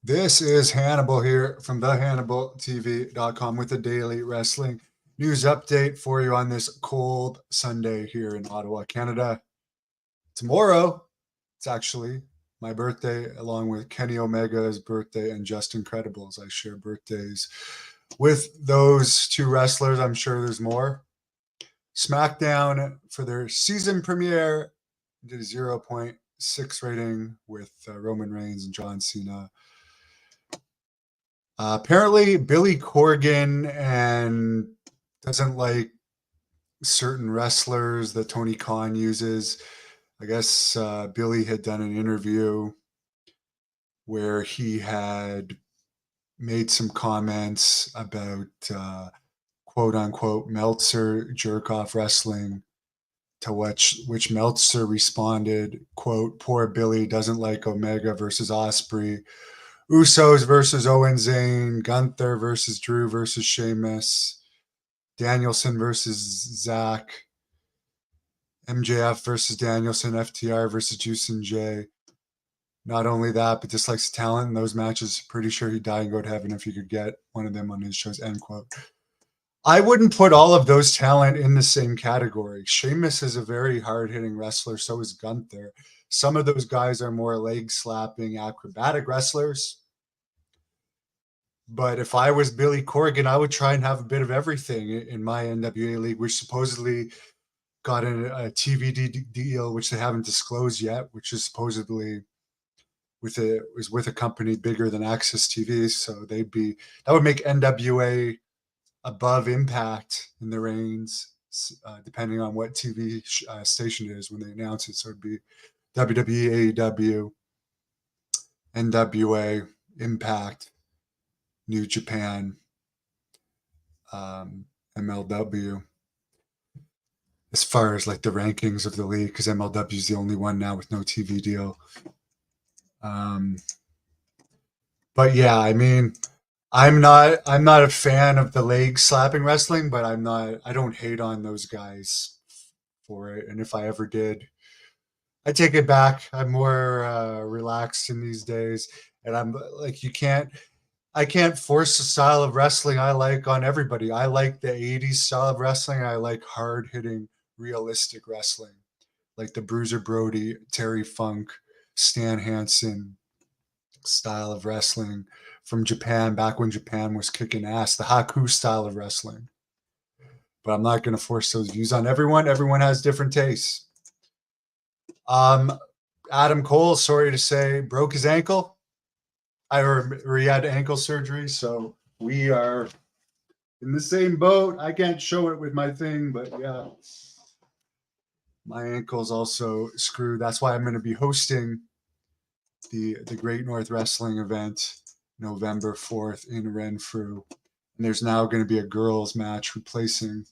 This is Hannibal here from thehannibaltv.com with a daily wrestling news update for you on this cold Sunday here in Ottawa, Canada. Tomorrow, it's actually my birthday, along with Kenny Omega's birthday and Justin Credible's. I share birthdays with those two wrestlers. I'm sure there's more. Smackdown, for their season premiere, did a 0.6 rating with Roman Reigns and John Cena. Apparently, Billy Corgan and doesn't like certain wrestlers that Tony Khan uses. I guess Billy had done an interview where he had made some comments about quote unquote Meltzer jerk off wrestling, to which Meltzer responded, quote, "Poor Billy doesn't like Omega versus Osprey, Usos versus Owen Zane, Gunther versus Drew versus Sheamus, Danielson versus Zach, MJF versus Danielson, FTR versus Juice and Jay. Not only that, but dislikes talent in those matches. Pretty sure he'd die and go to heaven if he could get one of them on his shows," end quote. I wouldn't put all of those talent in the same category. Sheamus is a very hard-hitting wrestler. So is Gunther. Some of those guys are more leg-slapping, acrobatic wrestlers. But if I was Billy Corgan, I would try and have a bit of everything in my NWA league, which supposedly got a TV deal, which they haven't disclosed yet, which is supposedly with a company bigger than Access TV. So that would make NWA above Impact in the reigns, depending on what TV station it is when they announce it. So it'd be WWE, AEW, NWA, Impact, New Japan, MLW. As far as like the rankings of the league, because MLW is the only one now with no TV deal. But yeah, I mean, I'm not a fan of the leg slapping wrestling, but I don't hate on those guys for it. And if I ever did, I take it back. I'm more relaxed in these days, and I'm like, I can't force the style of wrestling I like on everybody. I like the 80s style of wrestling. I like hard hitting, realistic wrestling, like the Bruiser Brody, Terry Funk, Stan Hansen style of wrestling from Japan, back when Japan was kicking ass, the Haku style of wrestling. But I'm not going to force those views on everyone. Everyone has different tastes. Adam Cole, sorry to say, broke his ankle. He had ankle surgery, so we are in the same boat. I can't show it with my thing, but yeah, my ankle's also screwed. That's why I'm going to be hosting the Great North Wrestling event November 4th in Renfrew. And there's now going to be a girls match replacing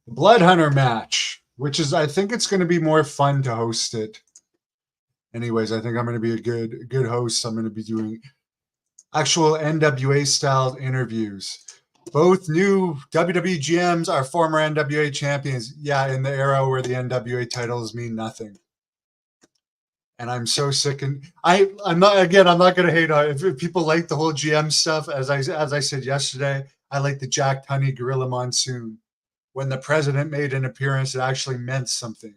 the Blood Hunter match, which is, I think it's going to be more fun to host it. Anyways, I think I'm going to be a good host. I'm going to be doing actual NWA style interviews. Both new WWE GMs are former NWA champions. Yeah, in the era where the NWA titles mean nothing. And I'm so sick. And I'm not going to hate on it. If people like the whole GM stuff, as I said yesterday, I like the Jack Tunney Gorilla Monsoon. When the president made an appearance, it actually meant something.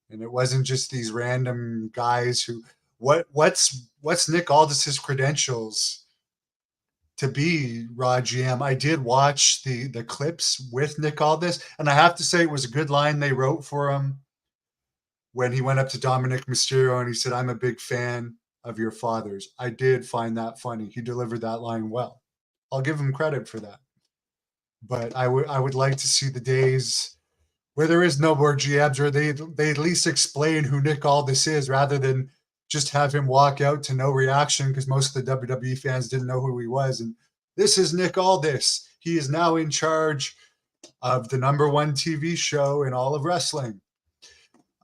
And it wasn't just these random guys who what's Nick Aldis's credentials to be Raw GM. I did watch the clips with Nick Aldis, and I have to say it was a good line they wrote for him when he went up to Dominic Mysterio and he said, "I'm a big fan of your father's." I did find that funny. He delivered that line well. I'll give him credit for that. But I would like to see the days where there is no more GMs, or they at least explain who Nick Aldis is, rather than just have him walk out to no reaction, because most of the WWE fans didn't know who he was. And this is Nick Aldis. He is now in charge of the #1 TV show in all of wrestling.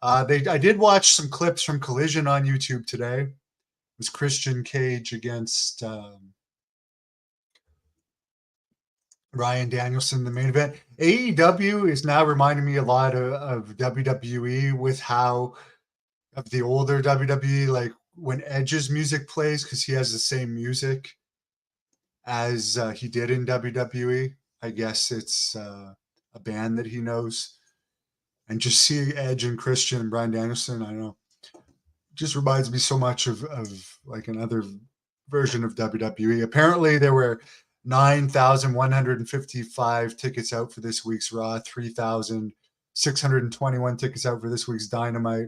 I did watch some clips from Collision on YouTube today. It was Christian Cage against Ryan Danielson, the main event. AEW is now reminding me a lot of WWE with how of the older WWE, like when Edge's music plays, because he has the same music as he did in WWE. I guess it's a band that he knows. And just seeing Edge and Christian and Bryan Danielson, I don't know, just reminds me so much of like another version of WWE. Apparently, there were 9,155 tickets out for this week's Raw, 3,621 tickets out for this week's Dynamite.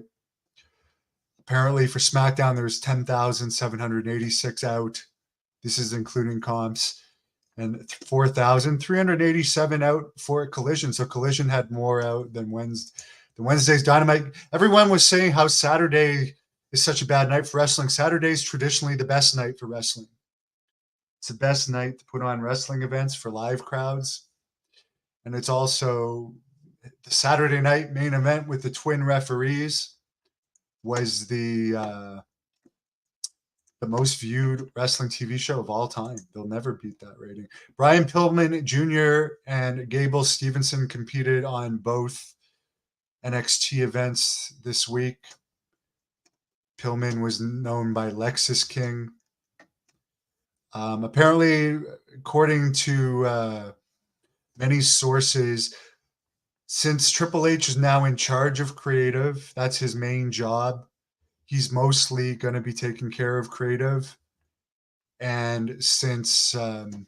Apparently, for SmackDown, there's 10,786 out. This is including comps. And 4,387 out for Collision. So Collision had more out than Wednesday's Dynamite. Everyone was saying how Saturday is such a bad night for wrestling. Saturday's traditionally the best night for wrestling. It's the best night to put on wrestling events for live crowds. And it's also the Saturday night main event with the twin referees was the most viewed wrestling TV show of all time. They'll never beat that rating. Brian Pillman Jr. and Gable Stevenson competed on both NXT events this week. Pillman was known by Lexus King. Apparently, according to many sources, since Triple H is now in charge of creative, that's his main job. He's mostly going to be taking care of creative. And since Vince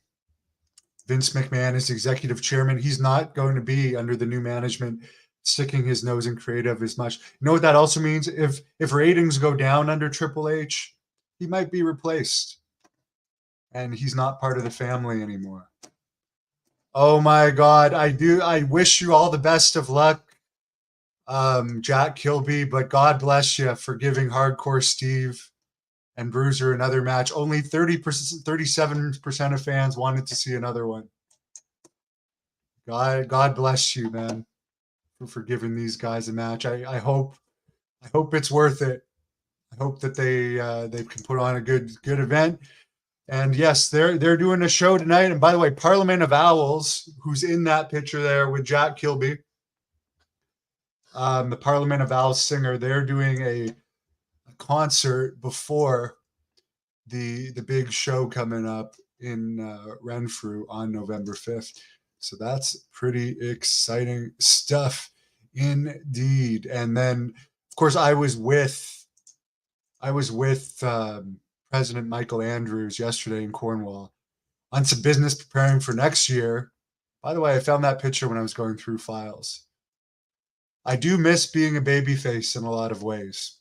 McMahon is executive chairman, he's not going to be under the new management sticking his nose in creative as much. You know what that also means? If ratings go down under Triple H, he might be replaced. And he's not part of the family anymore. Oh my God. I wish you all the best of luck, Jack Kilby, but God bless you for giving Hardcore Steve and Bruiser another match. Only 37% of fans wanted to see another one. God bless you, man, for giving these guys a match. I hope it's worth it. I hope that they can put on a good event. And yes, they're doing a show tonight. And by the way, Parliament of Owls, who's in that picture there with Jack Kilby, the Parliament of Owls singer, they're doing a concert before the big show coming up in Renfrew on November 5th. So that's pretty exciting stuff indeed. And then, of course, I was with President Michael Andrews yesterday in Cornwall on some business preparing for next year. By the way, I found that picture when I was going through files. I do miss being a babyface in a lot of ways.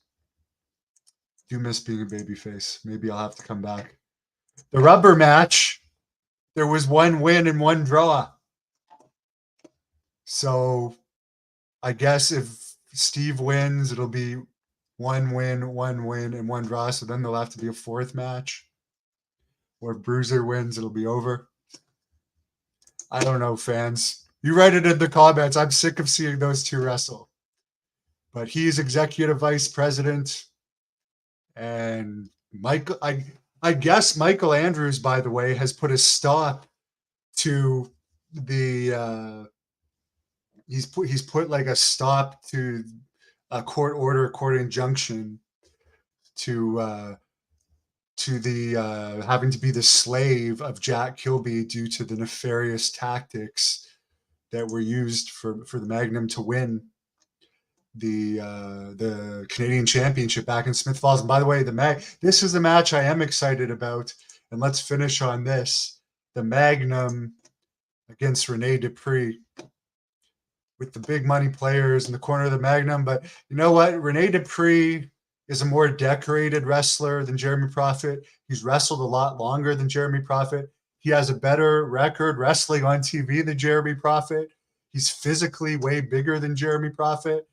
Do miss being a babyface. Maybe I'll have to come back. The rubber match, there was one win and one draw. So I guess if Steve wins, it'll be one win, and one draw. So then there'll have to be a fourth match. Or if Bruiser wins, it'll be over. I don't know, fans. You write it in the comments. I'm sick of seeing those two wrestle. But he's executive vice president. And Michael, I guess Michael Andrews, by the way, has put a stop to the he's put like a stop to a court order, court injunction to the having to be the slave of Jack Kilby due to the nefarious tactics that were used for the Magnum to win the Canadian Championship back in Smith Falls. And by the way, this is a match I am excited about. And let's finish on this: the Magnum against Rene Dupree, with the big money players in the corner of the Magnum. But you know what? Rene Dupree is a more decorated wrestler than Jeremy Prophet. He's wrestled a lot longer than Jeremy Prophet. He has a better record wrestling on TV than Jeremy Prophet. He's physically way bigger than Jeremy Prophet.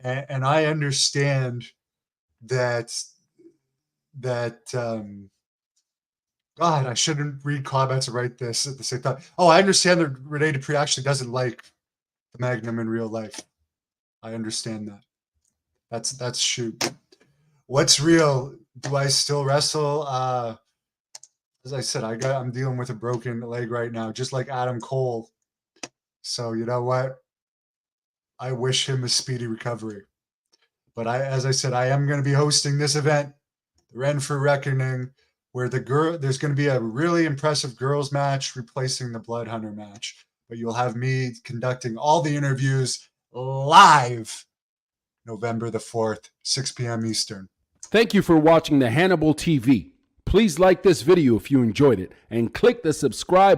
And I understand that God, I shouldn't read comments and write this at the same time. Oh, I understand that Rene Dupree actually doesn't like the Magnum in real life. I understand that. That's shoot. What's real? Do I still wrestle? As I said, I'm dealing with a broken leg right now, just like Adam Cole. So you know what? I wish him a speedy recovery. But as I said, I am going to be hosting this event the Renfrew Reckoning, where there's going to be a really impressive girls match replacing the Blood Hunter match. But you'll have me conducting all the interviews live November the 4th, 6 p.m. Eastern. Thank you for watching the Hannibal TV. Please like this video if you enjoyed it and click the subscribe